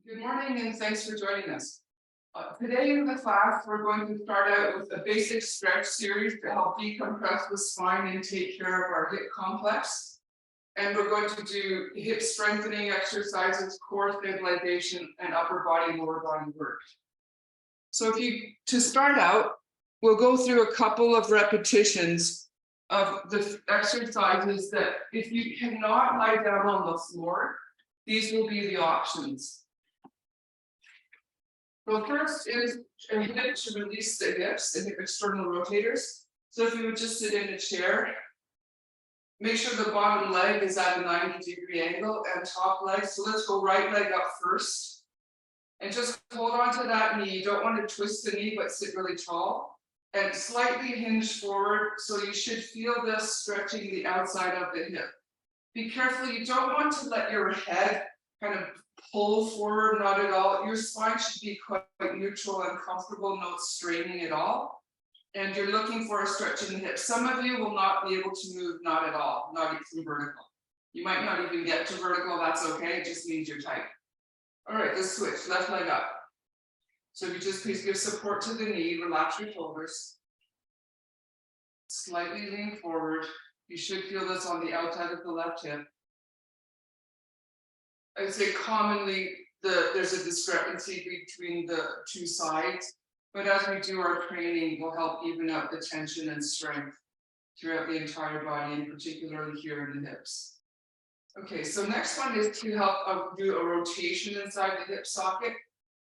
Good morning and thanks for joining us. Today in the class, we're going to start out with a basic stretch series to help decompress the spine and take care of our hip complex. And we're going to do hip strengthening exercises, core stabilization, and upper body, lower body work. So to start out, we'll go through a couple of repetitions of the exercises that if you cannot lie down on the floor, these will be the options. So first is a hip to release the hips, the hip external rotators. So if you would just sit in a chair, make sure the bottom leg is at a 90-degree angle and top leg. So let's go right leg up first. And just hold on to that knee. You don't want to twist the knee, but sit really tall. And slightly hinge forward. So you should feel this stretching the outside of the hip. Be careful, you don't want to let your head kind of pull forward, not at all. Your spine should be quite neutral and comfortable, not straining at all. And you're looking for a stretch in the hip. Some of you will not be able to move, not at all, not even vertical. You might not even get to vertical, that's okay, it just means you're tight. All right, let's switch, left leg up. So you just please give support to the knee, relax your shoulders. Slightly lean forward. You should feel this on the outside of the left hip. I would say commonly there's a discrepancy between the two sides, but as we do our training, we'll help even out the tension and strength throughout the entire body, and particularly here in the hips. Okay, so next one is to help do a rotation inside the hip socket.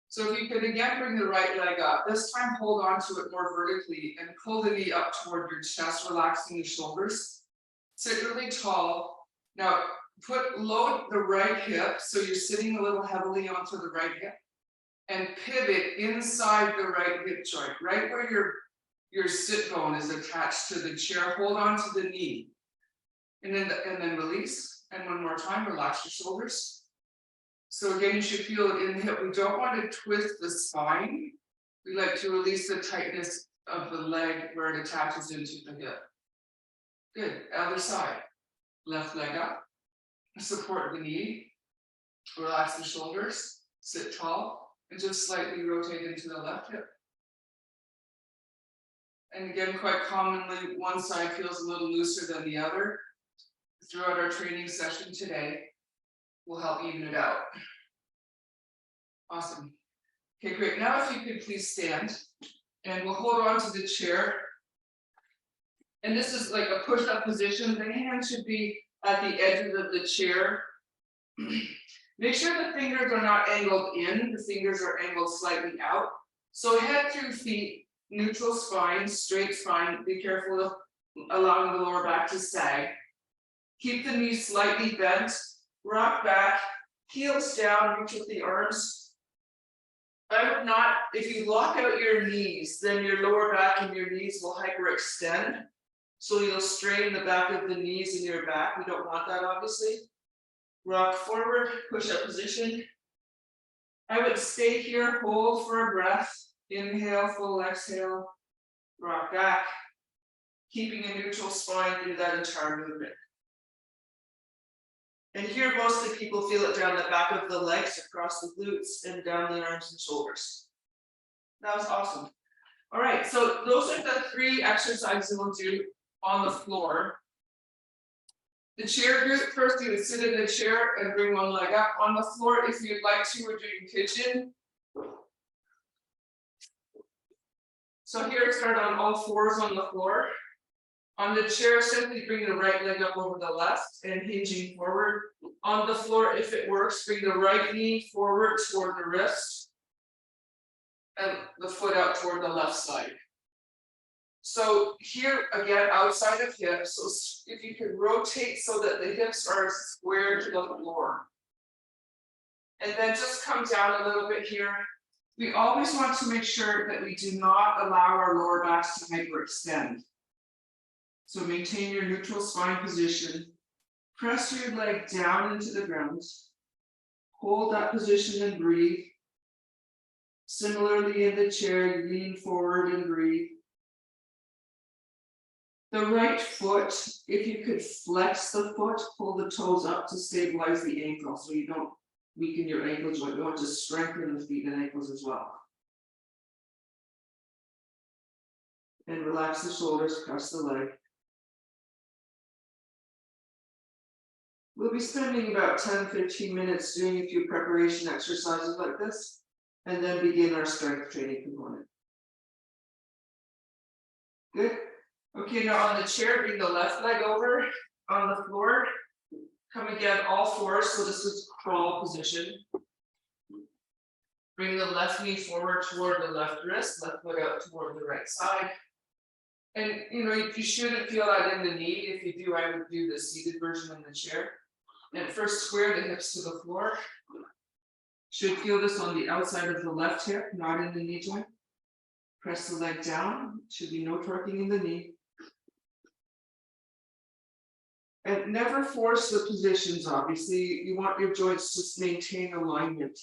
So if you could again bring the right leg up, this time hold on to it more vertically and pull the knee up toward your chest, relaxing the shoulders. Sit really tall. Now, load the right hip, so you're sitting a little heavily onto the right hip, and pivot inside the right hip joint, right where your sit bone is attached to the chair. Hold on to the knee, and then release. And one more time, relax your shoulders. So again, you should feel it in the hip. We don't want to twist the spine. We like to release the tightness of the leg where it attaches into the hip. Good. Other side. Left leg up. Support the knee, relax the shoulders, sit tall, and just slightly rotate into the left hip. And again, quite commonly, one side feels a little looser than the other. Throughout our training session today, we'll help even it out. Awesome. Okay, great. Now if you could please stand, and we'll hold on to the chair. And this is like a push-up position. The hand should be at the edges of the chair. Make sure the fingers are not angled in, the fingers are angled slightly out. So head through feet, neutral spine, straight spine. Be careful of allowing the lower back to sag. Keep the knees slightly bent, rock back, heels down, reach with the arms. I would not, if you lock out your knees, then your lower back and your knees will hyperextend. So you'll strain the back of the knees in your back. We don't want that, obviously. Rock forward, push-up position. I would stay here, hold for a breath. Inhale, full exhale. Rock back. Keeping a neutral spine through that entire movement. And here, mostly people feel it down the back of the legs, across the glutes, and down the arms and shoulders. That was awesome. All right, so those are the three exercises we'll do on the floor. The chair group, first you would sit in the chair and bring one leg up. On the floor, if you'd like to, we're doing pigeon. So here, start on all fours on the floor. On the chair, simply bring the right leg up over the left and hinging forward. On the floor, if it works, bring the right knee forward toward the wrist and the foot out toward the left side. So here again, outside of hips, so if you could rotate so that the hips are square to the floor. And then just come down a little bit here. We always want to make sure that we do not allow our lower backs to hyperextend. So maintain your neutral spine position. Press your leg down into the ground. Hold that position and breathe. Similarly in the chair, lean forward and breathe. The right foot, if you could flex the foot, pull the toes up to stabilize the ankle so you don't weaken your ankle joint. We want to strengthen the feet and ankles as well. And relax the shoulders, press the leg. We'll be spending about 10-15 minutes doing a few preparation exercises like this, and then begin our strength training component. Good. Okay, now on the chair, bring the left leg over on the floor. Come again, all fours, so this is crawl position. Bring the left knee forward toward the left wrist, left foot out toward the right side. And you shouldn't feel that in the knee. If you do, I would do the seated version in the chair. And first square the hips to the floor. Should feel this on the outside of the left hip, not in the knee joint. Press the leg down. Should be no torquing in the knee. And never force the positions, obviously. You want your joints to maintain alignment.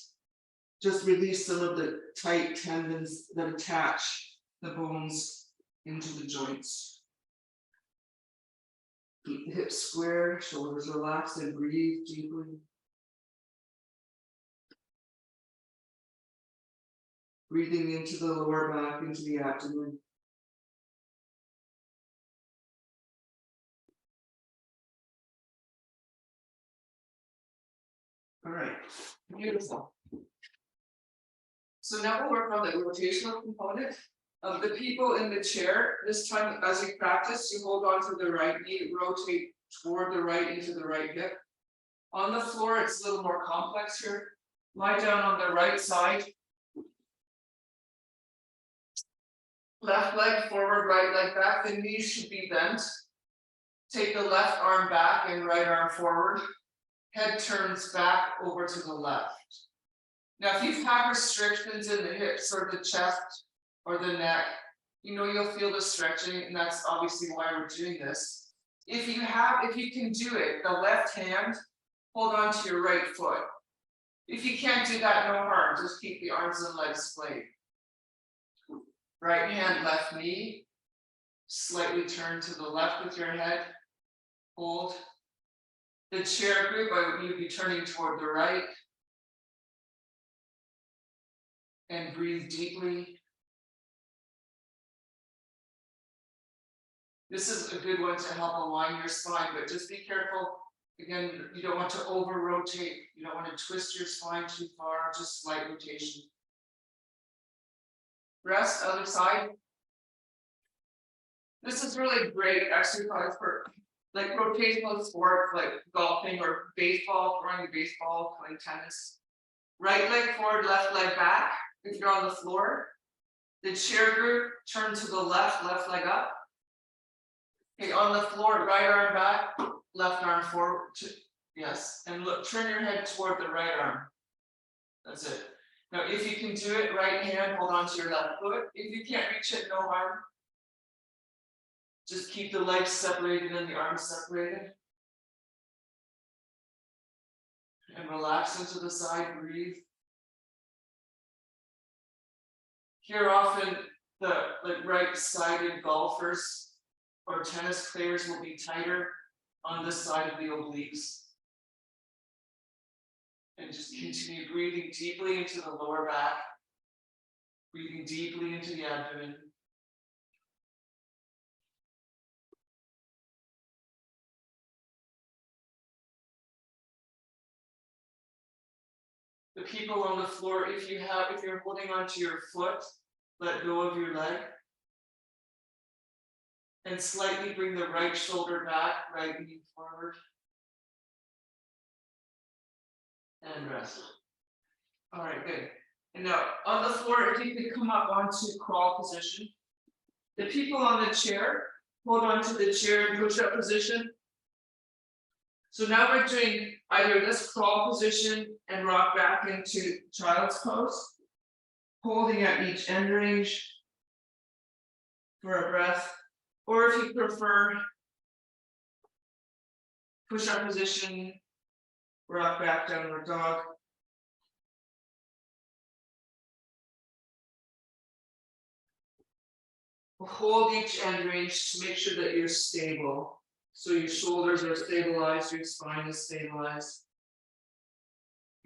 Just release some of the tight tendons that attach the bones into the joints. Keep the hips square, shoulders relaxed, and breathe deeply. Breathing into the lower back, into the abdomen. All right, beautiful. So now we'll work on the rotational component. The people in the chair, this time as you practice, you hold on to the right knee, rotate toward the right into the right hip. On the floor, it's a little more complex here. Lie down on the right side. Left leg forward, right leg back. The knees should be bent. Take the left arm back and right arm forward. Head turns back over to the left. Now, if you've had restrictions in the hips or the chest or the neck, you'll feel the stretching, and that's obviously why we're doing this. If you can do it, the left hand, hold on to your right foot. If you can't do that, no harm. Just keep the arms and legs splayed. Right hand, left knee. Slightly turn to the left with your head. Hold. The chair group, I would be turning toward the right. And breathe deeply. This is a good one to help align your spine, but just be careful. Again, you don't want to over rotate. You don't want to twist your spine too far, just slight rotation. Rest, other side. This is really great exercise for like rotational sports like golfing or baseball, throwing a baseball, playing tennis. Right leg forward, left leg back. If you're on the floor, the chair group, turn to the left, left leg up. Okay, on the floor, right arm back, left arm forward. Yes, and look, turn your head toward the right arm. That's it. Now, if you can do it, right hand, hold on to your left foot. If you can't reach it, no harm. Just keep the legs separated and the arms separated. And relax into the side, breathe. Here often the right-sided golfers or tennis players will be tighter on this side of the obliques. And just continue breathing deeply into the lower back, breathing deeply into the abdomen. The people on the floor, if you're holding onto your foot, let go of your leg. And slightly bring the right shoulder back, right knee forward. And rest. All right, good. And now on the floor, if you could come up onto crawl position. The people on the chair, hold on to the chair in push-up position. So now we're doing either this crawl position and rock back into child's pose, holding at each end range for a breath, or if you prefer, push-up position, rock back, downward dog. Hold each end range to make sure that you're stable. So your shoulders are stabilized, your spine is stabilized.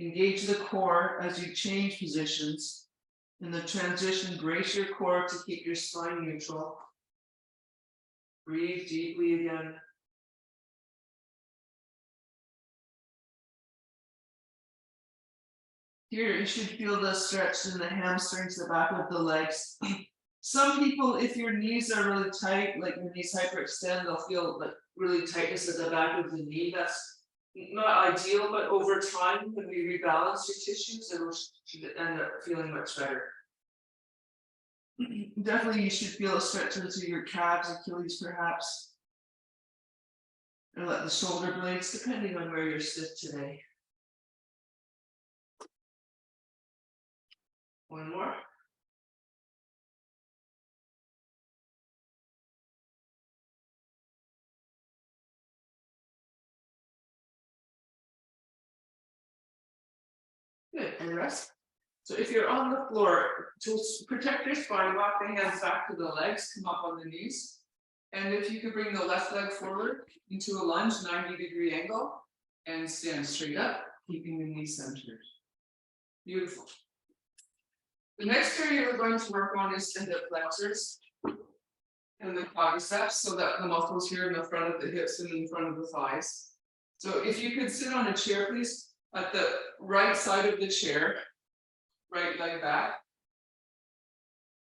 Engage the core as you change positions. In the transition, brace your core to keep your spine neutral. Breathe deeply again. Here, you should feel the stretch in the hamstrings, the back of the legs. Some people, if your knees are really tight, like your knees hyperextend, they'll feel like really tightness at the back of the knee. That's not ideal, but over time, when we rebalance your tissues, it'll end up feeling much better. Definitely, you should feel a stretch into your calves, Achilles, perhaps. And let the shoulder blades, depending on where you're stiff today. One more. Good, and rest. So if you're on the floor, to protect your spine, walk the hands back to the legs, come up on the knees. And if you could bring the left leg forward into a lunge, 90-degree angle, and stand straight up, keeping the knee centered. Beautiful. The next area we're going to work on is the hip flexors and the quadriceps, so that the muscles here in the front of the hips and in front of the thighs. So if you could sit on a chair, please, at the right side of the chair, right leg back.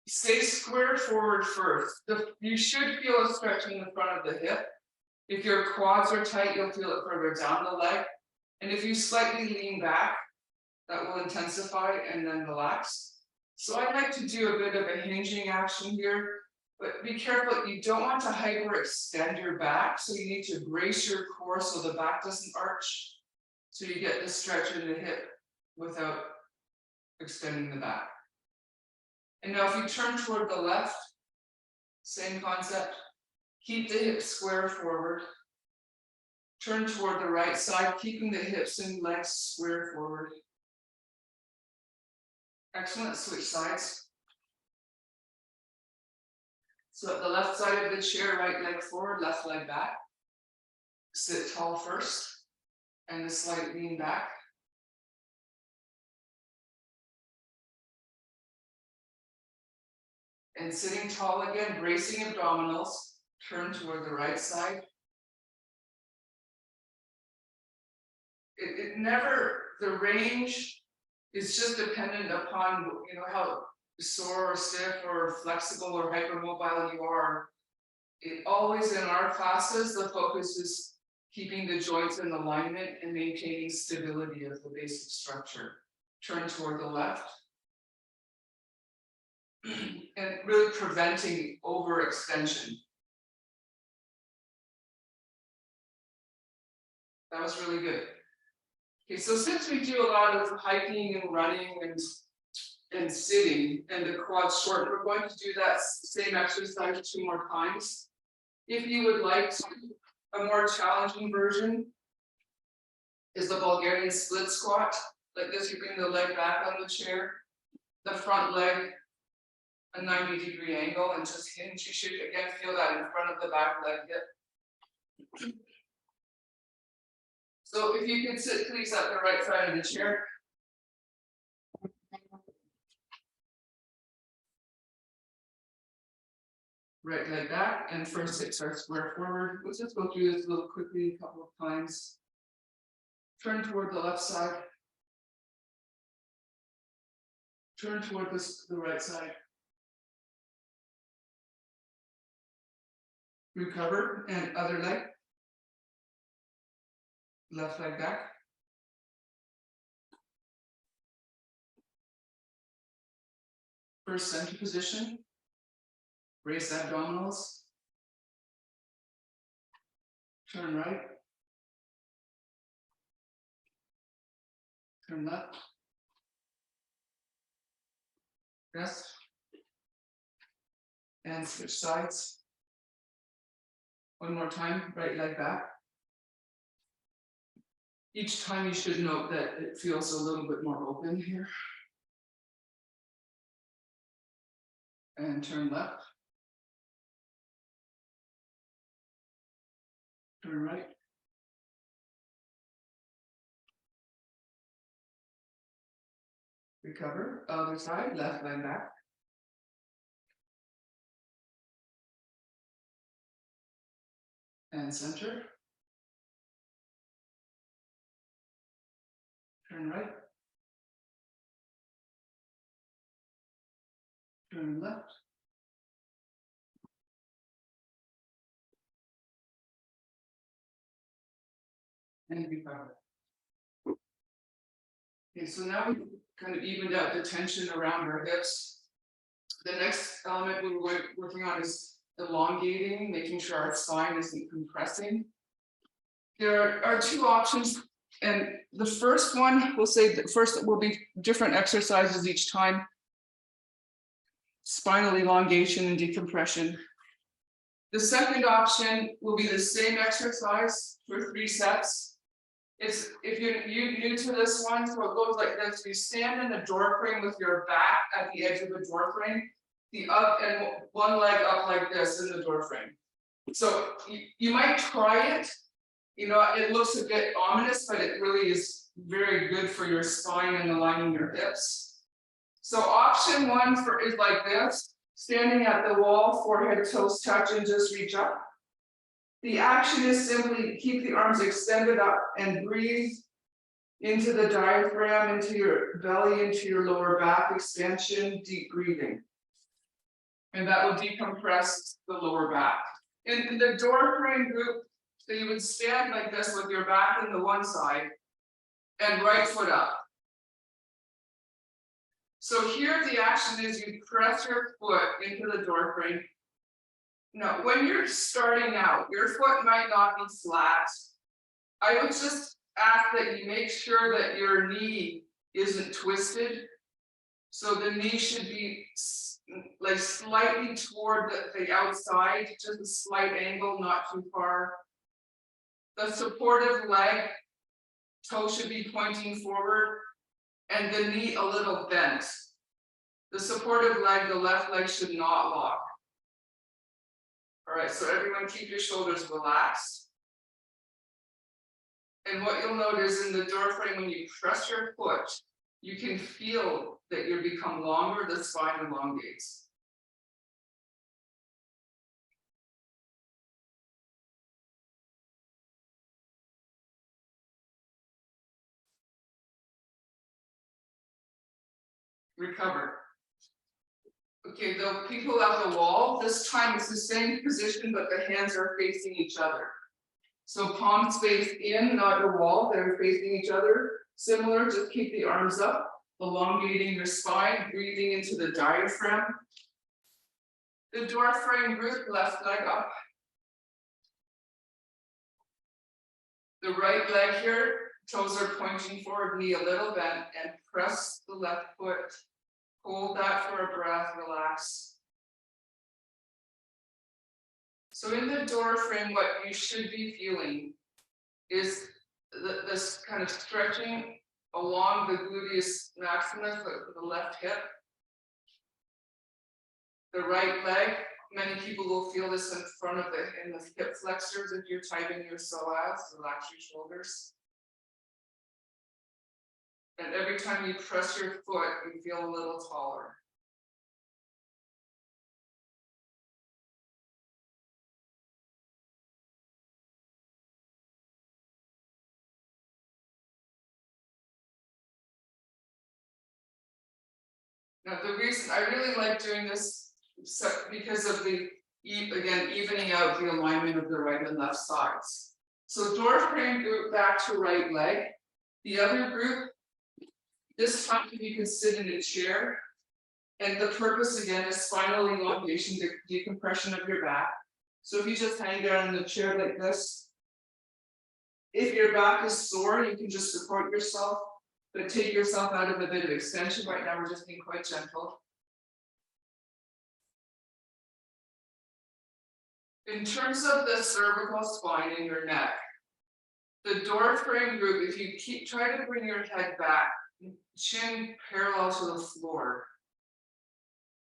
Stay square forward first. You should feel a stretch in the front of the hip. If your quads are tight, you'll feel it further down the leg. And if you slightly lean back, that will intensify and then relax. So I like to do a bit of a hinging action here, but be careful, you don't want to hyperextend your back. So you need to brace your core so the back doesn't arch. So you get the stretch in the hip without extending the back. And now if you turn toward the left, same concept. Keep the hips square forward. Turn toward the right side, keeping the hips and legs square forward. Excellent, switch sides. So at the left side of the chair, right leg forward, left leg back. Sit tall first, and a slight lean back. And sitting tall again, bracing abdominals, turn toward the right side. It never, the range is just dependent upon, how sore or stiff or flexible or hypermobile you are. It always in our classes, the focus is keeping the joints in alignment and maintaining stability of the basic structure. Turn toward the left. And really preventing overextension. That was really good. Okay, so since we do a lot of hiking and running and sitting and the quads short, we're going to do that same exercise 2 more times. If you would like a more challenging version, is the Bulgarian split squat. Like this, you bring the leg back on the chair, the front leg, a 90-degree angle, and just hinge. You should again feel that in front of the back leg hip. So if you could sit please at the right side of the chair. Right leg back, and first hips are square forward. Let's just go through this a little quickly, a couple of times. Turn toward the left side. Turn toward the right side. Recover, and other leg. Left leg back. First center position. Brace abdominals. Turn right. Turn left. Rest. And switch sides. One more time, right leg back. Each time you should note that it feels a little bit more open here. And turn left. Turn right. Recover, other side, left leg back. And center. Turn right. Turn left. And recover. Okay, so now we kind of evened out the tension around our hips. The next element we were working on is elongating, making sure our spine isn't compressing. There are two options, and the first one, we'll say that first will be different exercises each time. Spinal elongation and decompression. The second option will be the same exercise for 3 sets. It's if you're new to this one, so it goes like this. You stand in a door frame with your back at the edge of the door frame, the up and one leg up like this in the door frame. So you might try it. You know, it looks a bit ominous, but it really is very good for your spine and aligning your hips. So option 1 is like this, standing at the wall, forehead, toes touch, and just reach up. The action is simply keep the arms extended up and breathe into the diaphragm, into your belly, into your lower back, expansion, deep breathing. And that will decompress the lower back. In the door frame group, so you would stand like this with your back on the one side and right foot up. So here the action is you press your foot into the door frame. Now, when you're starting out, your foot might not be flat. I would just ask that you make sure that your knee isn't twisted. So the knee should be like slightly toward the outside, just a slight angle, not too far. The supportive leg, toe should be pointing forward, and the knee a little bent. The supportive leg, the left leg should not lock. All right, so everyone keep your shoulders relaxed. And what you'll notice in the door frame, when you press your foot, you can feel that you become longer, the spine elongates. Recover. Okay, the people at the wall, this time it's the same position, but the hands are facing each other. So palms face in, not the wall, they're facing each other. Similar, just keep the arms up, elongating your spine, breathing into the diaphragm. The door frame group, left leg up. The right leg here, toes are pointing forward, knee a little bent, and press the left foot. Hold that for a breath, relax. So in the door frame, what you should be feeling is this kind of stretching along the gluteus maximus, the left hip. The right leg, many people will feel this in front of in the hip flexors if you're tightening your psoas, relax your shoulders. And every time you press your foot, you feel a little taller. Now, the reason I really like doing this because of the, again, evening out the alignment of the right and left sides. So door frame group back to right leg. The other group, this time you can sit in a chair. And the purpose again is spinal elongation, decompression of your back. So if you just hang down in the chair like this, if your back is sore, you can just support yourself, but take yourself out of a bit of extension. Right now, we're just being quite gentle. In terms of the cervical spine in your neck, the door frame group, if you try to bring your head back, chin parallel to the floor.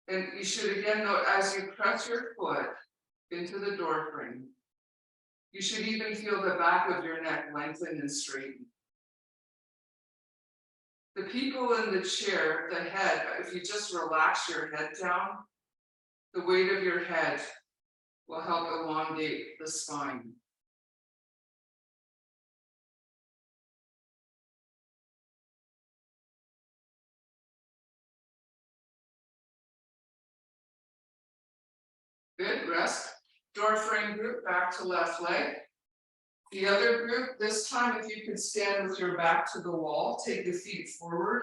And you should again note as you press your foot into the door frame, you should even feel the back of your neck lengthen and straighten. The people in the chair, the head, if you just relax your head down, the weight of your head will help elongate the spine. Good, rest. Door frame group, back to left leg. The other group, this time if you could stand with your back to the wall, take the feet forward.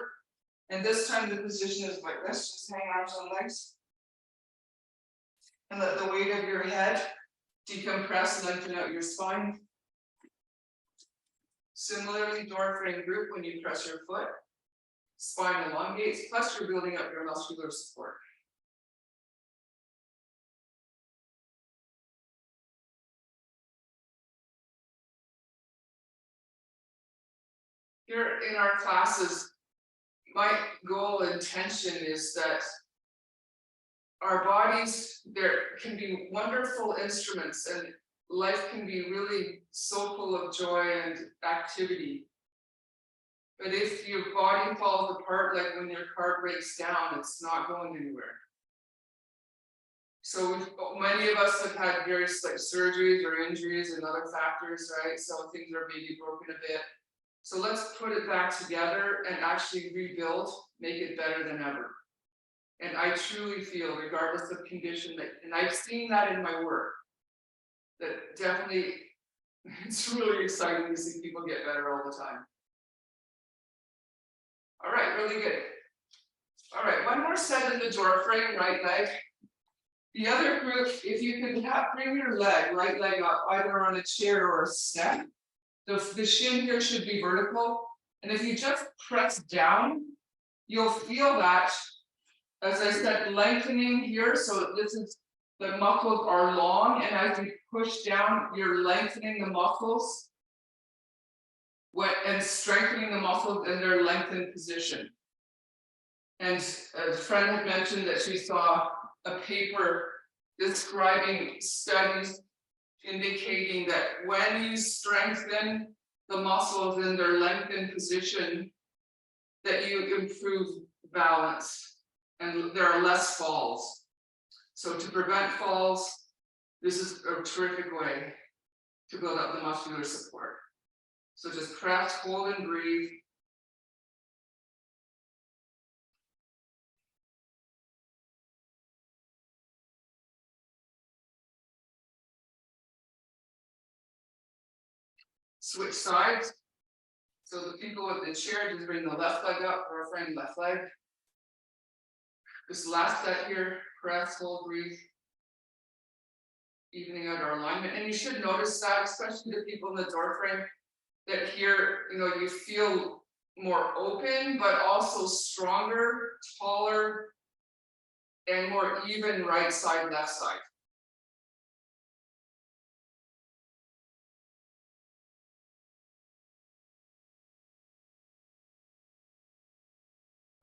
And this time the position is like this, just hang arms and legs. And let the weight of your head decompress, lengthen out your spine. Similarly, door frame group, when you press your foot, spine elongates, plus you're building up your muscular support. Here in our classes, my goal and intention is that our bodies, there can be wonderful instruments and life can be really so full of joy and activity. But if your body falls apart, like when your car breaks down, it's not going anywhere. So many of us have had various like surgeries or injuries and other factors, right? So things are maybe broken a bit. So let's put it back together and actually rebuild, make it better than ever. And I truly feel, regardless of condition, that, and I've seen that in my work, that definitely it's really exciting to see people get better all the time. All right, really good. All right, one more set in the door frame, right leg. The other group, if you can bring your leg, right leg up, either on a chair or a step. The shin here should be vertical. And if you just press down, you'll feel that, as I said, lengthening here. So this is, the muscles are long, and as you push down, you're lengthening the muscles and strengthening the muscles in their lengthened position. And a friend had mentioned that she saw a paper describing studies indicating that when you strengthen the muscles in their lengthened position, that you improve balance and there are less falls. So to prevent falls, this is a terrific way to build up the muscular support. So just press, hold, and breathe. Switch sides. So the people with the chair just bring the left leg up, or frame left leg. This last set here, press, hold, breathe. Evening out our alignment. And you should notice that, especially the people in the door frame, that here, you feel more open, but also stronger, taller, and more even right side, left side.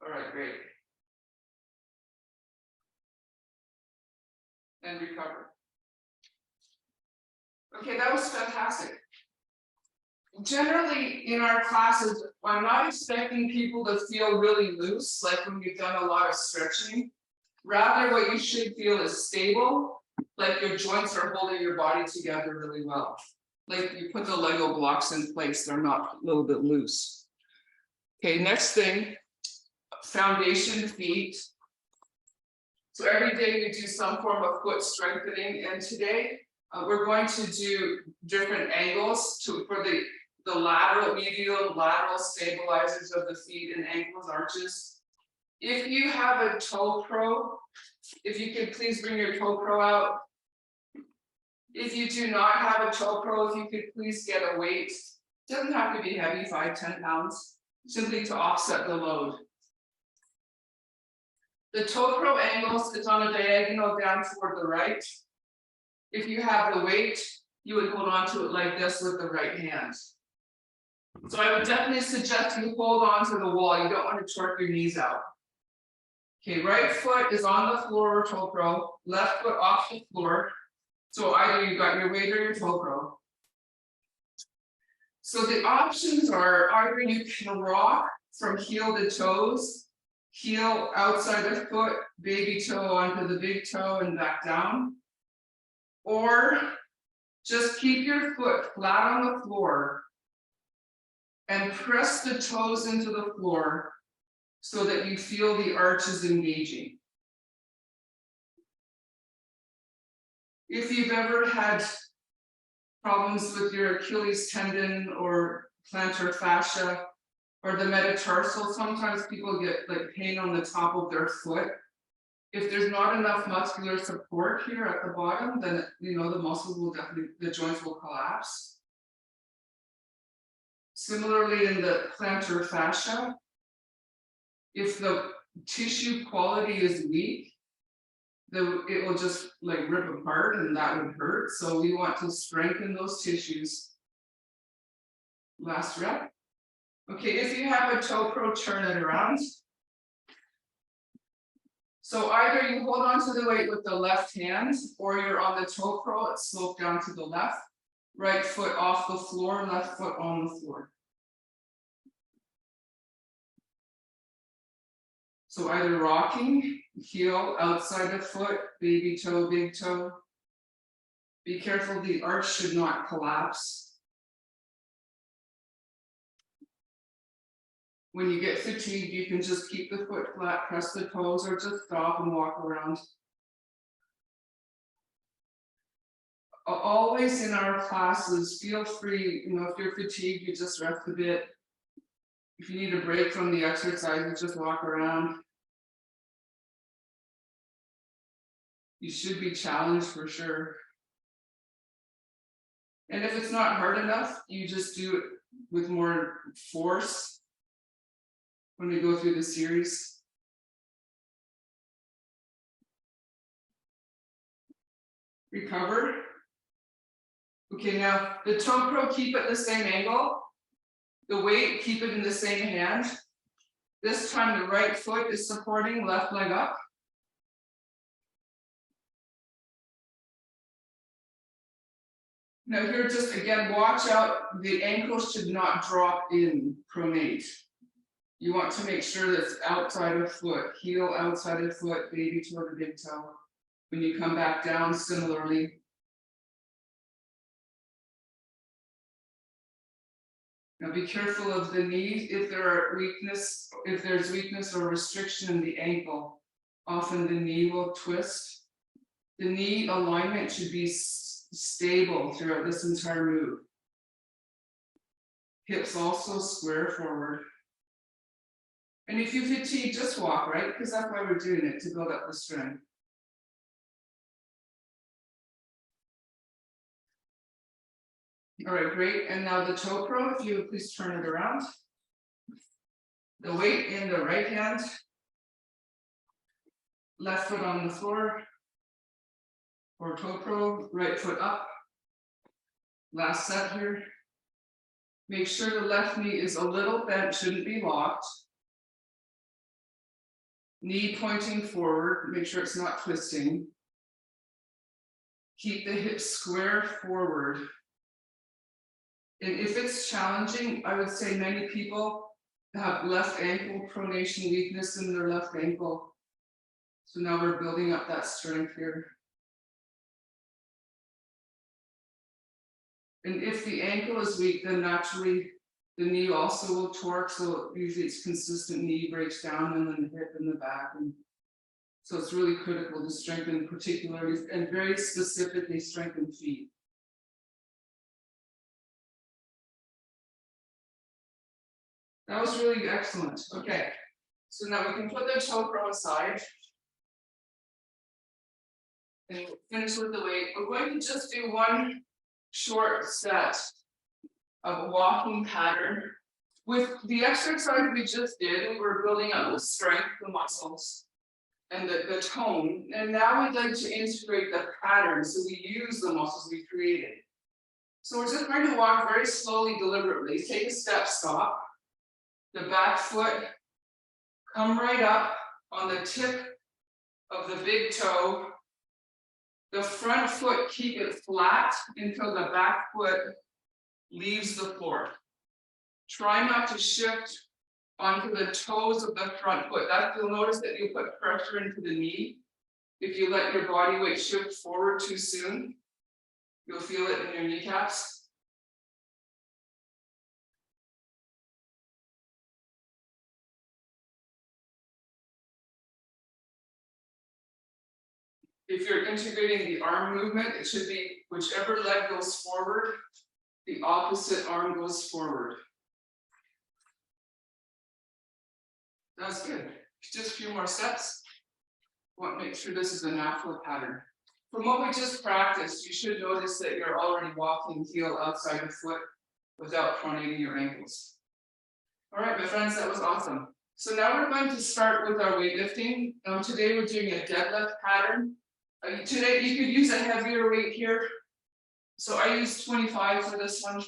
All right, great. And recover. Okay, that was fantastic. Generally, in our classes, I'm not expecting people to feel really loose, like when you've done a lot of stretching. Rather, what you should feel is stable, like your joints are holding your body together really well. Like you put the Lego blocks in place, they're not a little bit loose. Okay, next thing, foundation feet. So every day we do some form of foot strengthening, and today we're going to do different angles for the lateral, medial, lateral stabilizers of the feet and ankles, arches. If you have a toe pro, if you could please bring your toe pro out. If you do not have a toe pro, if you could please get a weight. It doesn't have to be heavy, 5-10 pounds, simply to offset the load. The toe pro angles is on a diagonal down toward the right. If you have the weight, you would hold on to it like this with the right hand. So I would definitely suggest you hold on to the wall. You don't want to torque your knees out. Okay, right foot is on the floor or toe pro, left foot off the floor. So either you've got your weight or your toe pro. So the options are either you can rock from heel to toes, heel outside the foot, baby toe onto the big toe and back down. Or just keep your foot flat on the floor and press the toes into the floor so that you feel the arches engaging. If you've ever had problems with your Achilles tendon or plantar fascia or the metatarsal, sometimes people get like pain on the top of their foot. If there's not enough muscular support here at the bottom, then the muscles will definitely, the joints will collapse. Similarly, in the plantar fascia, if the tissue quality is weak, it will just like rip apart and that would hurt. So we want to strengthen those tissues. Last rep. Okay, if you have a toe pro, turn it around. So either you hold on to the weight with the left hand or you're on the toe pro, it's sloped down to the left. Right foot off the floor, left foot on the floor. So either rocking, heel outside the foot, baby toe, big toe. Be careful, the arch should not collapse. When you get fatigued, you can just keep the foot flat, press the toes, or just stop and walk around. Always in our classes, feel free, if you're fatigued, you just rest a bit. If you need a break from the exercise, you just walk around. You should be challenged for sure. And if it's not hard enough, you just do it with more force when we go through the series. Recover. Okay, now the toe pro, keep it the same angle. The weight, keep it in the same hand. This time the right foot is supporting, left leg up. Now here, just again, watch out, the ankles should not drop in pronate. You want to make sure that it's outside of foot, heel outside of foot, baby toe to big toe. When you come back down, similarly. Now be careful of the knee. If there's weakness or restriction in the ankle, often the knee will twist. The knee alignment should be stable throughout this entire move. Hips also square forward. And if you fatigue, just walk, right? Because that's why we're doing it, to build up the strength. All right, great. And now the toe pro, if you would please turn it around. The weight in the right hand. Left foot on the floor. Or toe pro, right foot up. Last set here. Make sure the left knee is a little bent, shouldn't be locked. Knee pointing forward, make sure it's not twisting. Keep the hips square forward. And if it's challenging, I would say many people have left ankle pronation weakness in their left ankle. So now we're building up that strength here. And if the ankle is weak, then naturally the knee also will torque. So usually it's consistent knee breaks down and then the hip and the back. And so it's really critical to strengthen particularly and very specifically strengthen feet. That was really excellent. Okay, so now we can put the toe pro aside. And finish with the weight. We're going to just do one short set of a walking pattern. With the exercise we just did, we were building up the strength, the muscles, and the tone. And now we'd like to integrate the pattern so we use the muscles we created. So we're just going to walk very slowly, deliberately. Take a step, stop. The back foot, come right up on the tip of the big toe. The front foot, keep it flat until the back foot leaves the floor. Try not to shift onto the toes of the front foot. That you'll notice that you put pressure into the knee. If you let your body weight shift forward too soon, you'll feel it in your kneecaps. If you're integrating the arm movement, it should be whichever leg goes forward, the opposite arm goes forward. That's good. Just a few more steps. Want to make sure this is a natural pattern. From what we just practiced, you should notice that you're already walking heel outside the foot without pronating your ankles. All right, my friends, that was awesome. So now we're going to start with our weightlifting. Today we're doing a deadlift pattern. Today you could use a heavier weight here. So I use 25 for this one.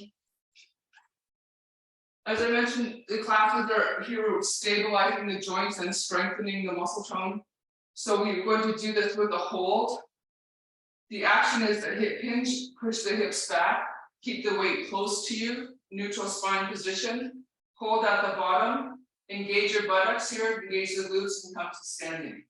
As I mentioned, the classes are here stabilizing the joints and strengthening the muscle tone. So we're going to do this with a hold. The action is a hip hinge, push the hips back, keep the weight close to you, neutral spine position, hold at the bottom, engage your buttocks here, engage the glutes and come to standing.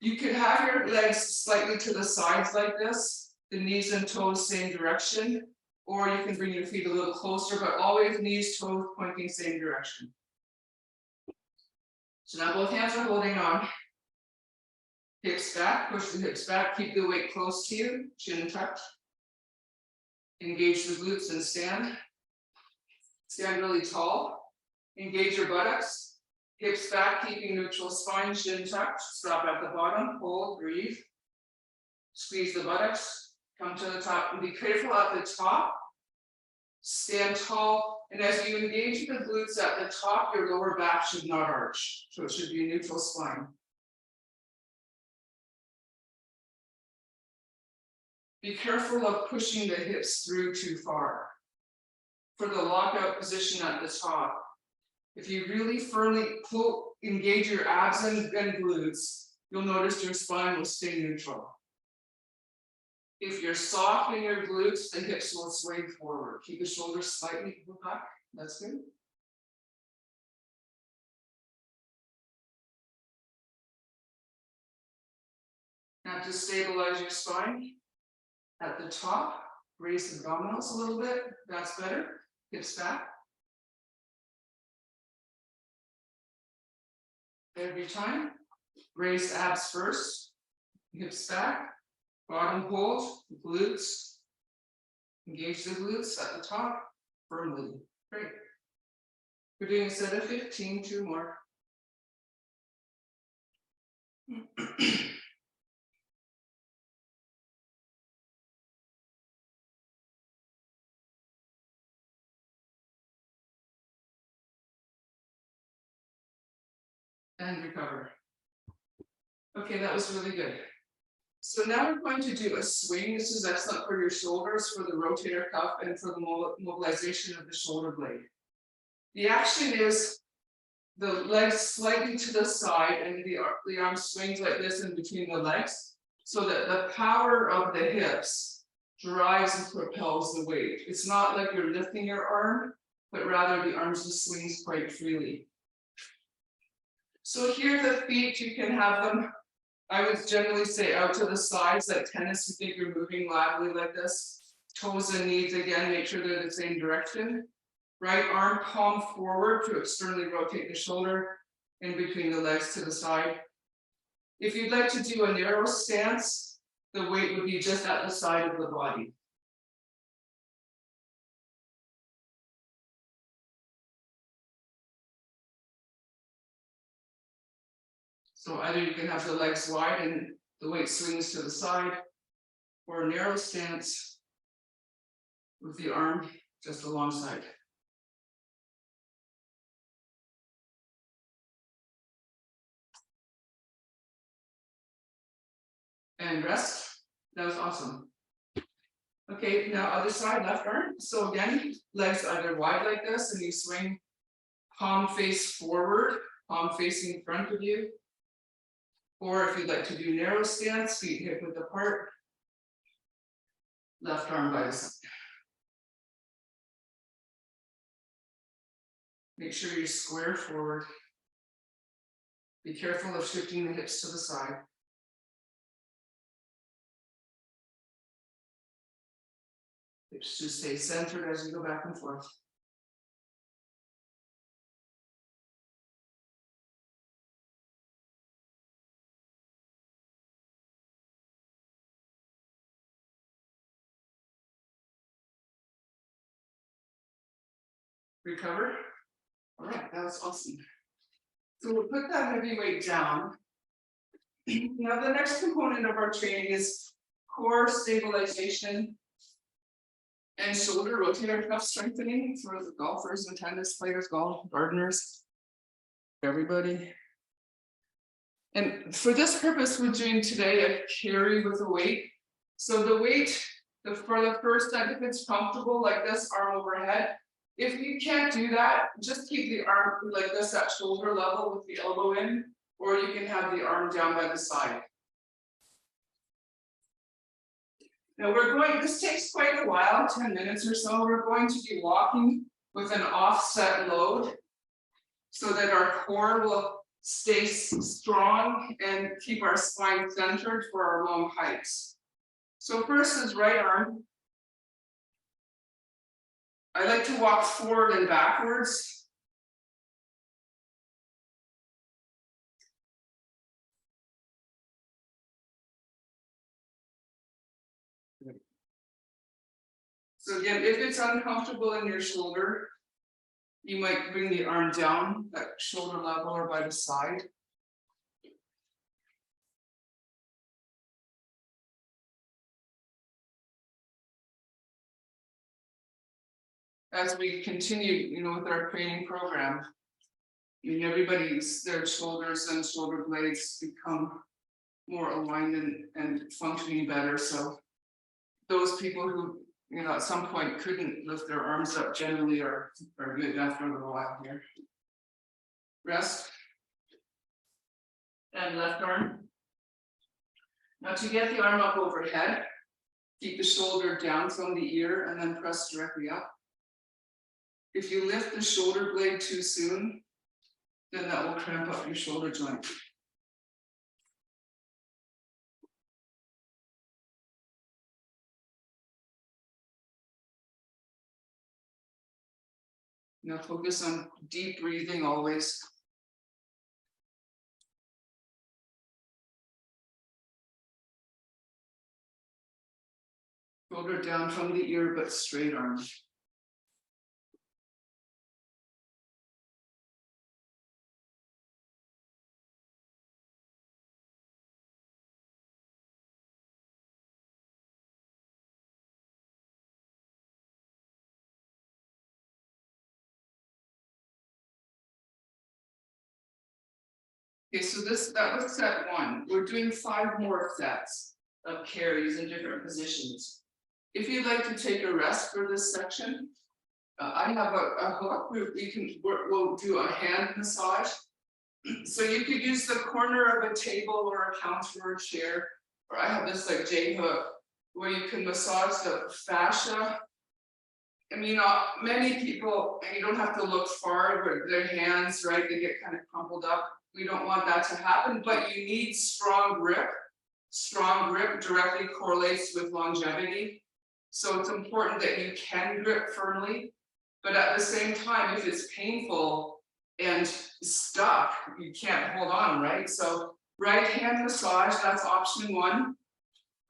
You could have your legs slightly to the sides like this, the knees and toes same direction, or you can bring your feet a little closer, but always knees, toes pointing same direction. So now both hands are holding on. Hips back, push the hips back, keep the weight close to you, chin touch. Engage the glutes and stand. Stand really tall. Engage your buttocks. Hips back, keeping neutral spine, chin touch. Stop at the bottom, hold, breathe. Squeeze the buttocks, come to the top, and be careful at the top. Stand tall, and as you engage the glutes at the top, your lower back should not arch. So it should be a neutral spine. Be careful of pushing the hips through too far. For the lockout position at the top, if you really firmly engage your abs and glutes, you'll notice your spine will stay neutral. If you're soft in your glutes, the hips will sway forward. Keep the shoulders slightly back. That's good. Now to stabilize your spine, at the top, raise the abdominals a little bit. That's better. Hips back. Every time, raise abs first, hips back, bottom hold, glutes. Engage the glutes at the top firmly. Great. We're doing a set of 15, 2 more. And recover. Okay, that was really good. So now we're going to do a swing. This is excellent for your shoulders, for the rotator cuff, and for the mobilization of the shoulder blade. The action is the legs slightly to the side, and the arm swings like this in between the legs, so that the power of the hips drives and propels the weight. It's not like you're lifting your arm, but rather the arm just swings quite freely. So here the feet, you can have them, I would generally say out to the sides, like tennis, you think you're moving laterally like this. Toes and knees, again, make sure they're the same direction. Right arm palm forward to externally rotate the shoulder in between the legs to the side. If you'd like to do a narrow stance, the weight would be just at the side of the body. So either you can have the legs wide and the weight swings to the side, or a narrow stance with the arm just alongside. And rest. That was awesome. Okay, now other side, left arm. So again, legs either wide like this, and you swing palm face forward, palm facing in front of you. Or if you'd like to do narrow stance, feet hip width apart, left arm by the side. Make sure you're square forward. Be careful of shifting the hips to the side. Hips just stay centered as you go back and forth. Recover. All right, that was awesome. So we'll put that heavy weight down. Now the next component of our training is core stabilization and shoulder rotator cuff strengthening for the golfers and tennis players, golf gardeners, everybody. And for this purpose, we're doing today a carry with a weight. So the weight, for the first set, if it's comfortable like this, arm overhead. If you can't do that, just keep the arm like this at shoulder level with the elbow in, or you can have the arm down by the side. Now this takes quite a while, 10 minutes or so. We're going to be walking with an offset load so that our core will stay strong and keep our spine centered for our long hikes. So first is right arm. I like to walk forward and backwards. So again, if it's uncomfortable in your shoulder, you might bring the arm down at shoulder level or by the side. As we continue, with our training program, their shoulders and shoulder blades become more aligned and functioning better. So those people who, at some point couldn't lift their arms up generally are good after a little while here. Rest. And left arm. Now to get the arm up overhead, keep the shoulder down from the ear and then press directly up. If you lift the shoulder blade too soon, then that will cramp up your shoulder joint. Now focus on deep breathing always. Shoulder down from the ear, but straight arm. Okay, so that was set one. We're doing 5 more sets of carries in different positions. If you'd like to take a rest for this section, I have a hook. We'll do a hand massage. So you could use the corner of a table or a counter or a chair, or I have this like J hook where you can massage the fascia. Many people, and you don't have to look far, but their hands, right, they get kind of crumpled up. We don't want that to happen, but you need strong grip. Strong grip directly correlates with longevity. So it's important that you can grip firmly, but at the same time, if it's painful and stuck, you can't hold on, right? So right hand massage, that's option 1.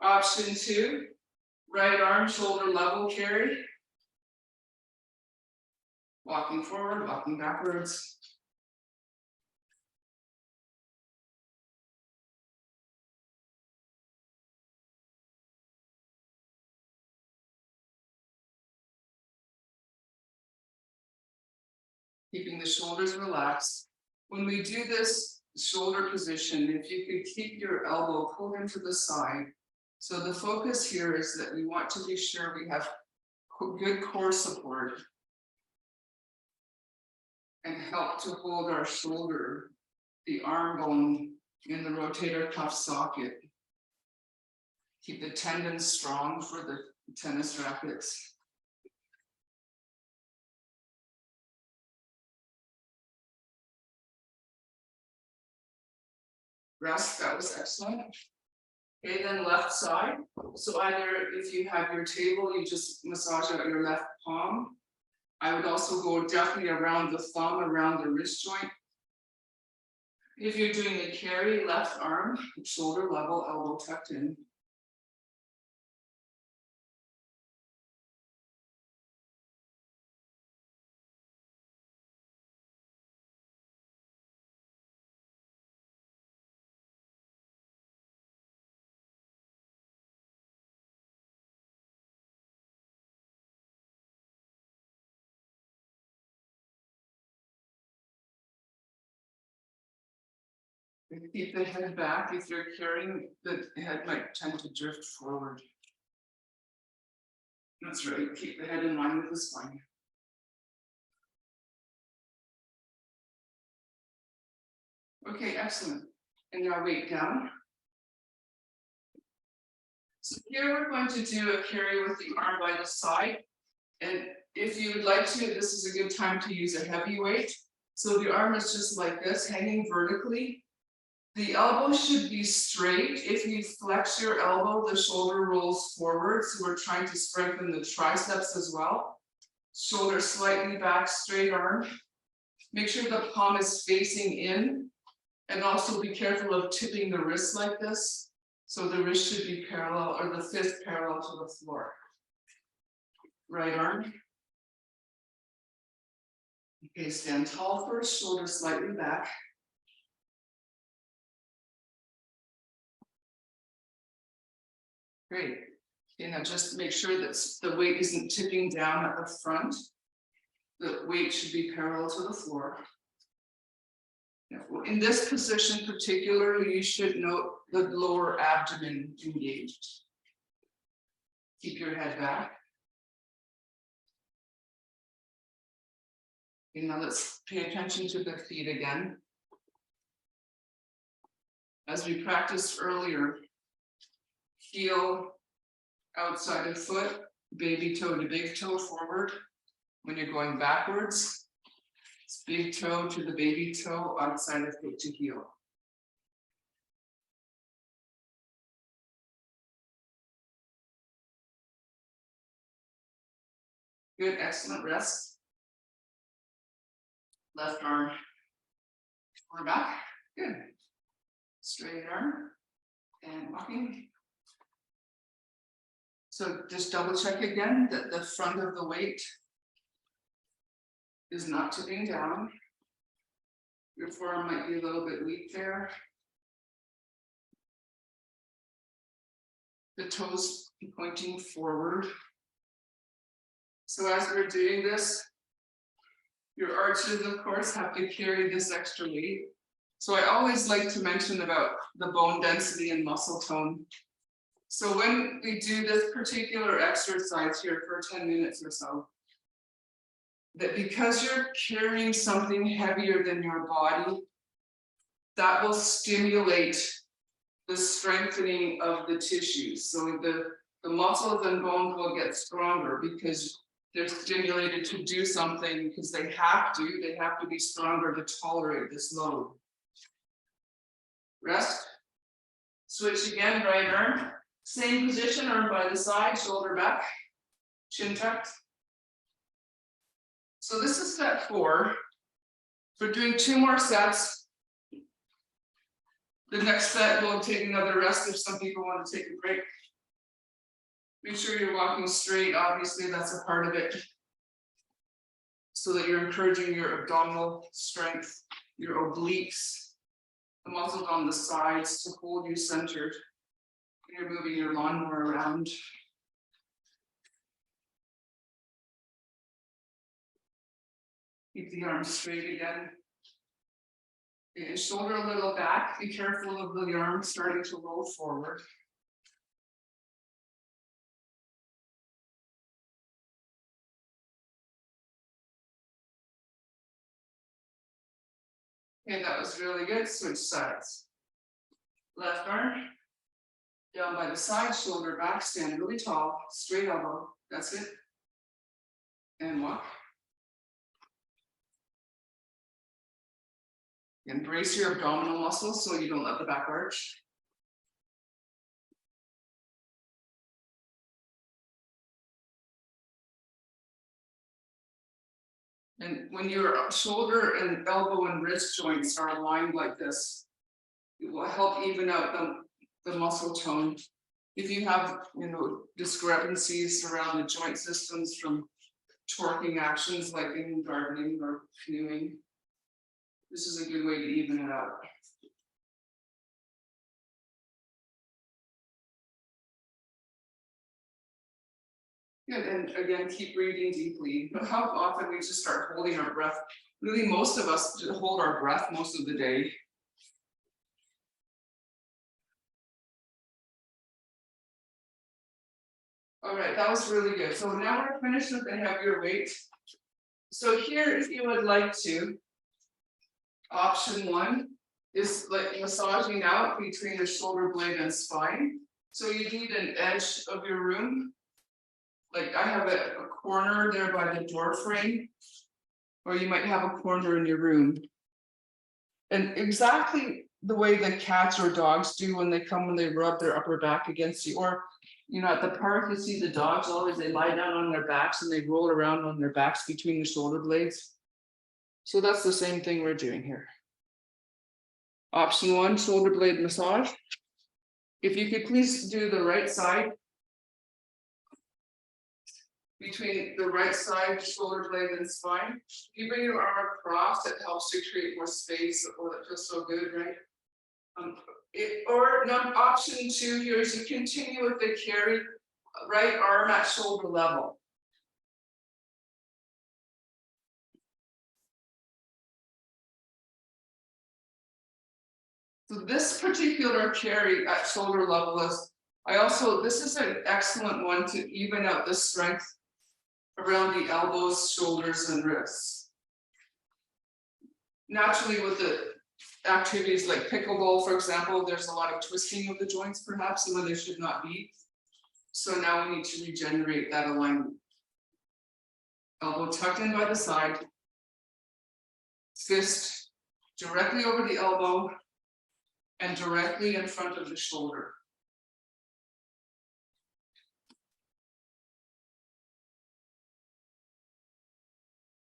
Option 2, right arm shoulder level carry. Walking forward, walking backwards. Keeping the shoulders relaxed. When we do this shoulder position, if you could keep your elbow pulled into the side. So the focus here is that we want to be sure we have good core support and help to hold our shoulder, the arm bone in the rotator cuff socket. Keep the tendons strong for the tennis rackets. Rest, that was excellent. Okay, then left side. So either if you have your table, you just massage out your left palm. I would also go definitely around the thumb, around the wrist joint. If you're doing a carry, left arm, shoulder level, elbow tucked in. Keep the head back. If you're carrying, the head might tend to drift forward. That's right. Keep the head in line with the spine. Okay, excellent. And now weight down. So here we're going to do a carry with the arm by the side. And if you would like to, this is a good time to use a heavy weight. So the arm is just like this, hanging vertically. The elbow should be straight. If you flex your elbow, the shoulder rolls forward. So we're trying to strengthen the triceps as well. Shoulder slightly back, straight arm. Make sure the palm is facing in. And also be careful of tipping the wrist like this. So the wrist should be parallel, or the fist parallel to the floor. Right arm. Okay, stand tall first, shoulder slightly back. Great. Okay, now just make sure that the weight isn't tipping down at the front. The weight should be parallel to the floor. In this position particularly, you should note the lower abdomen engaged. Keep your head back. Okay, now let's pay attention to the feet again. As we practiced earlier, heel outside of foot, baby toe to big toe forward. When you're going backwards, it's big toe to the baby toe, outside of foot to heel. Good, excellent rest. Left arm, forward back, good. Straight arm, and walking. So just double check again that the front of the weight is not tipping down. Your forearm might be a little bit weak there. The toes pointing forward. So as we're doing this, your arches, of course, have to carry this extra weight. So I always like to mention about the bone density and muscle tone. So when we do this particular exercise here for 10 minutes or so, that because you're carrying something heavier than your body, that will stimulate the strengthening of the tissues. So the muscles and bones will get stronger because they're stimulated to do something, because they have to be stronger to tolerate this load. Rest. Switch again, right arm. Same position, arm by the side, shoulder back, chin tucked. So this is set 4. We're doing 2 more sets. The next set we'll take another rest if some people want to take a break. Make sure you're walking straight, obviously that's a part of it. So that you're encouraging your abdominal strength, your obliques, the muscles on the sides to hold you centered. You're moving your lawnmower around. Keep the arms straight again. Okay, shoulder a little back. Be careful of the arm starting to roll forward. Okay, that was really good. Switch sides. Left arm. Down by the side, shoulder back, stand really tall, straight elbow. That's it. And walk. And brace your abdominal muscles so you don't let the back arch. And when your shoulder and elbow and wrist joints are aligned like this, it will help even out the muscle tone. If you have, discrepancies around the joint systems from torquing actions like in gardening or canoeing, this is a good way to even it out. Good, and again, keep breathing deeply. But how often we just start holding our breath? Really, most of us hold our breath most of the day. All right, that was really good. So now we're finished with the heavier weight. So here, if you would like to, option one is like massaging out between the shoulder blade and spine. So you need an edge of your room. Like I have a corner there by the door frame, or you might have a corner in your room. And exactly the way that cats or dogs do when they come and they rub their upper back against you, or at the park, you see the dogs always, they lie down on their backs and they roll around on their backs between the shoulder blades. So that's the same thing we're doing here. Option one, shoulder blade massage. If you could please do the right side. Between the right side, shoulder blade and spine. You bring your arm across, it helps to create more space. Oh, that feels so good, right? Option two here is you continue with the carry, right arm at shoulder level. So this particular carry at shoulder level this is an excellent one to even out the strength around the elbows, shoulders, and wrists. Naturally, with the activities like pickleball, for example, there's a lot of twisting of the joints, perhaps, when there should not be. So now we need to regenerate that alignment. Elbow tucked in by the side, fist directly over the elbow, and directly in front of the shoulder.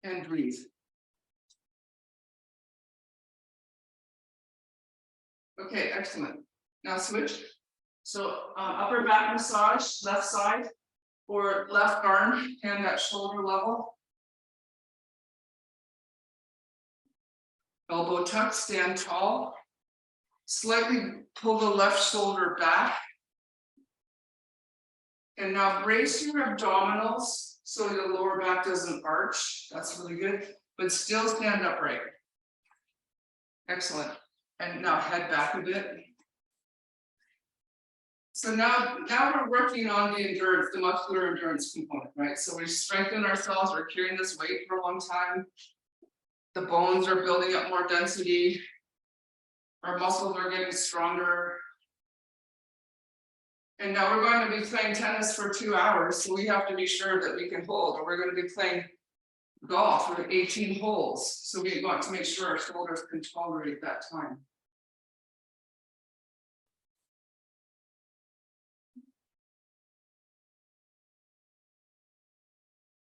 And breathe. Okay, excellent. Now switch. So upper back massage, left side, or left arm, hand at shoulder level. Elbow tuck, stand tall. Slightly pull the left shoulder back. And now brace your abdominals so your lower back doesn't arch. That's really good, but still stand upright. Excellent. And now head back a bit. So now we're working on the endurance, the muscular endurance component, right? So we strengthen ourselves, we're carrying this weight for a long time. The bones are building up more density. Our muscles are getting stronger. And now we're going to be playing tennis for 2 hours, so we have to be sure that we can hold, or we're going to be playing golf for 18 holes. So we want to make sure our shoulders can tolerate that time.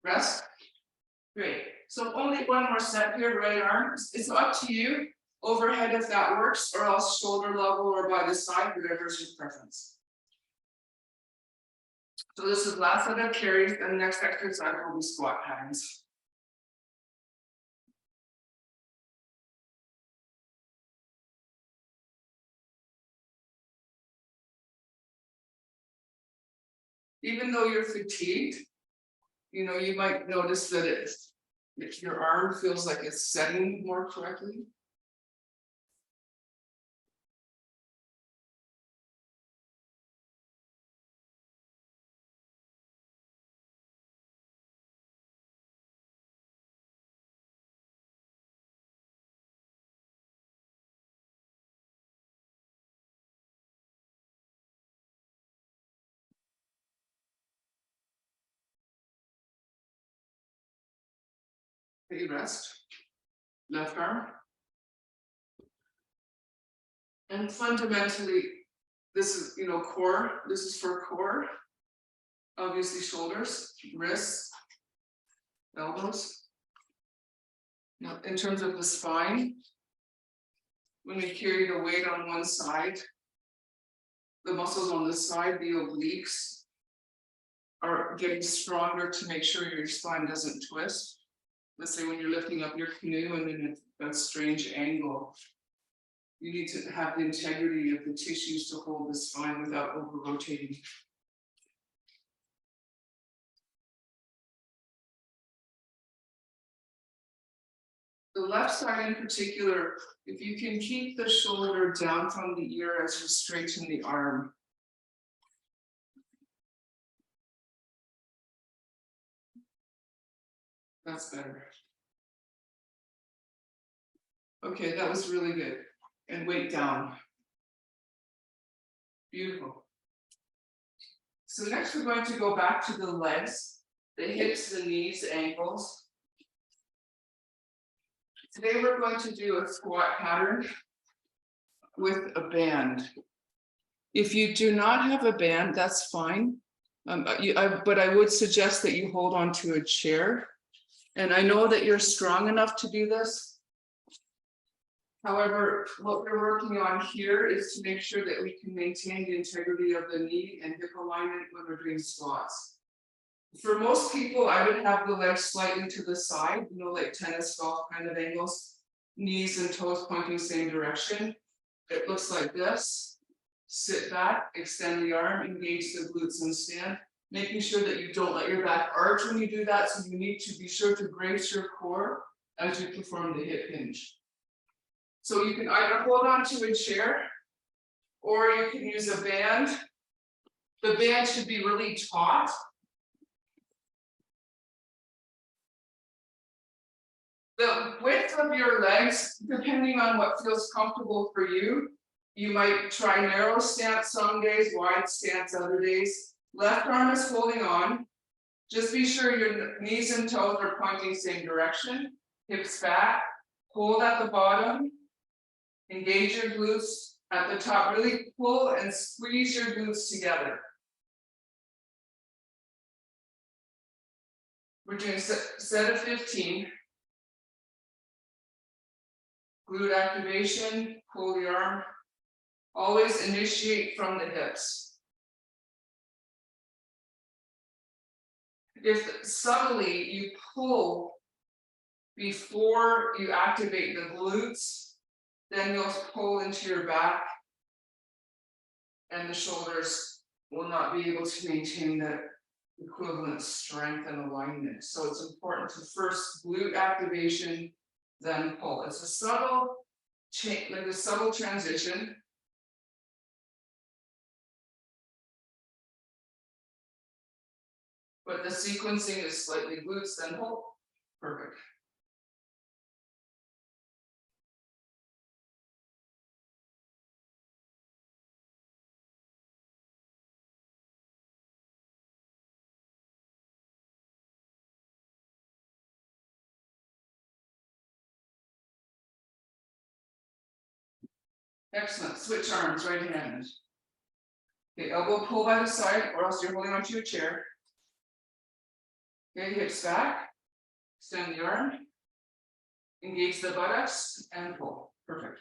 Rest. Great. So only one more set here, right arm. It's up to you. Overhead if that works, or else shoulder level or by the side, whatever is your preference. So this is last set of carries, and the next exercise will be squat patterns. Even though you're fatigued, you might notice that your arm feels like it's setting more correctly. Okay, rest. Left arm. And fundamentally, this is, core, this is for core. Obviously shoulders, wrists, elbows. Now, in terms of the spine, when we carry the weight on one side, the muscles on this side, the obliques, are getting stronger to make sure your spine doesn't twist. Let's say when you're lifting up your canoe and then it's that strange angle, you need to have the integrity of the tissues to hold the spine without over rotating. The left side in particular, if you can keep the shoulder down from the ear as you straighten the arm. That's better. Okay, that was really good. And weight down. Beautiful. So next we're going to go back to the legs, the hips, the knees, the ankles. Today we're going to do a squat pattern with a band. If you do not have a band, that's fine. But I would suggest that you hold on to a chair. And I know that you're strong enough to do this. However, what we're working on here is to make sure that we can maintain the integrity of the knee and hip alignment when we're doing squats. For most people, I would have the legs slightly to the side, like tennis golf kind of angles, knees and toes pointing same direction. It looks like this. Sit back, extend the arm, engage the glutes and stand, making sure that you don't let your back arch when you do that. So you need to be sure to brace your core as you perform the hip hinge. So you can either hold on to a chair or you can use a band. The band should be really taut. The width of your legs, depending on what feels comfortable for you, you might try narrow stance some days, wide stance other days. Left arm is holding on. Just be sure your knees and toes are pointing same direction. Hips back, hold at the bottom. Engage your glutes at the top. Really pull and squeeze your glutes together. We're doing a set of 15. Glute activation, pull the arm. Always initiate from the hips. If subtly you pull before you activate the glutes, then you'll pull into your back and the shoulders will not be able to maintain the equivalent strength and alignment. So it's important to first glute activation, then pull. It's a subtle change, like a subtle transition. But the sequencing is slightly glutes, then pull. Perfect. Excellent. Switch arms, right hand. Okay, elbow pull by the side, or else you're holding onto your chair. Okay, hips back. Extend the arm. Engage the buttocks and pull. Perfect.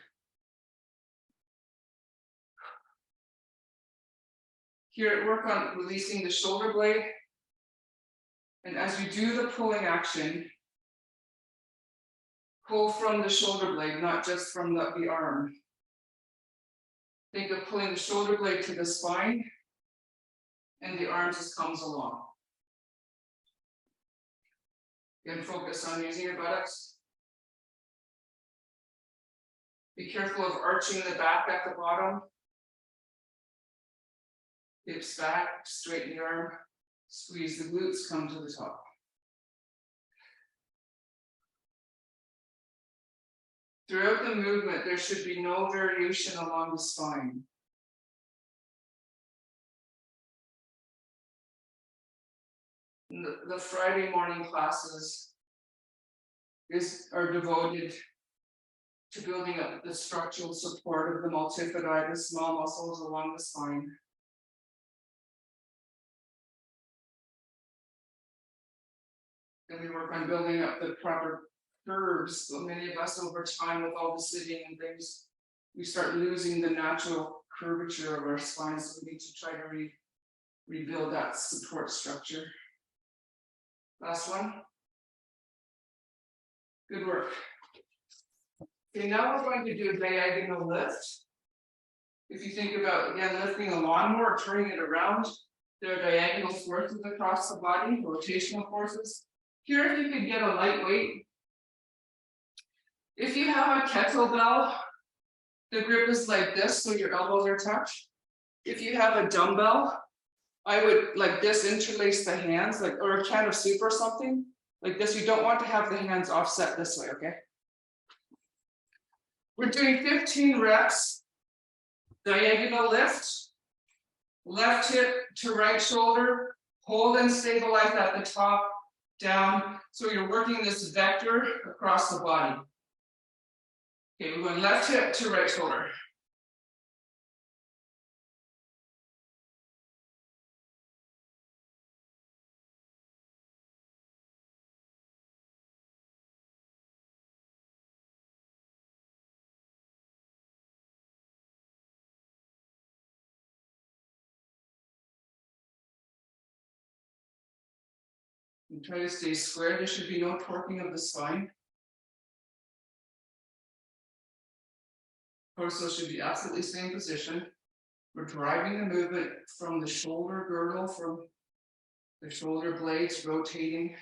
Here, work on releasing the shoulder blade. And as you do the pulling action, pull from the shoulder blade, not just from the arm. Think of pulling the shoulder blade to the spine, and the arm just comes along. Again, focus on using your buttocks. Be careful of arching the back at the bottom. Hips back, straighten the arm, squeeze the glutes, come to the top. Throughout the movement, there should be no variation along the spine. The Friday morning classes are devoted to building up the structural support of the multifidi, the small muscles along the spine. And we work on building up the proper curves. So many of us over time with all the sitting and things, we start losing the natural curvature of our spine. So we need to try to rebuild that support structure. Last one. Good work. Okay, now we're going to do a diagonal lift. If you think about, again, lifting a lawnmower, turning it around, there are diagonal forces across the body, rotational forces. Here, if you could get a lightweight. If you have a kettlebell, the grip is like this, so your elbows are touched. If you have a dumbbell, I would like this, interlace the hands, like, or a can of soup or something like this. You don't want to have the hands offset this way, okay? We're doing 15 reps, diagonal lift, left hip to right shoulder, hold and stabilize at the top, down. So you're working this vector across the body. Okay, we're going left hip to right shoulder. And try to stay square. There should be no torquing of the spine. Torso should be absolutely same position. We're driving the movement from the shoulder girdle, from the shoulder blades rotating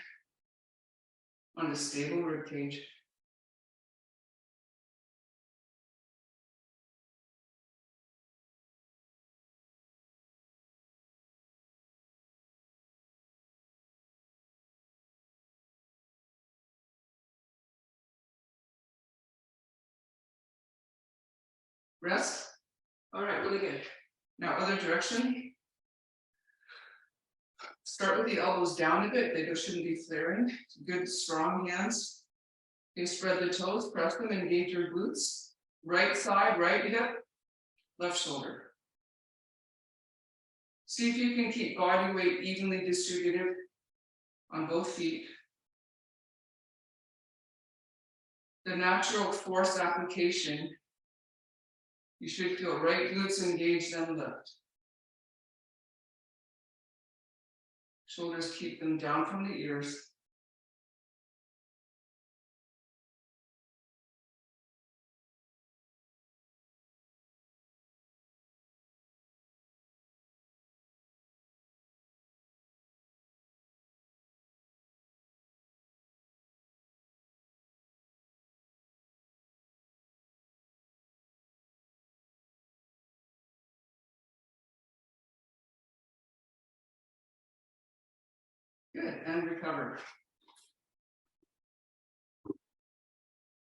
on a stable rib cage. Rest. All right, really good. Now, other direction. Start with the elbows down a bit. They shouldn't be flaring. Good, strong hands. Okay, spread the toes, press them, engage your glutes. Right side, right hip, left shoulder. See if you can keep body weight evenly distributed on both feet. The natural force application, you should feel right glutes engaged and lift. Shoulders, keep them down from the ears. Good, and recover.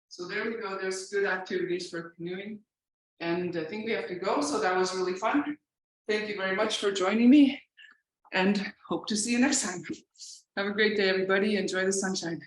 So there we go, there's good activities for canoeing. And I think we have to go, so that was really fun. Thank you very much for joining me, and hope to see you next time. Have a great day, everybody. Enjoy the sunshine.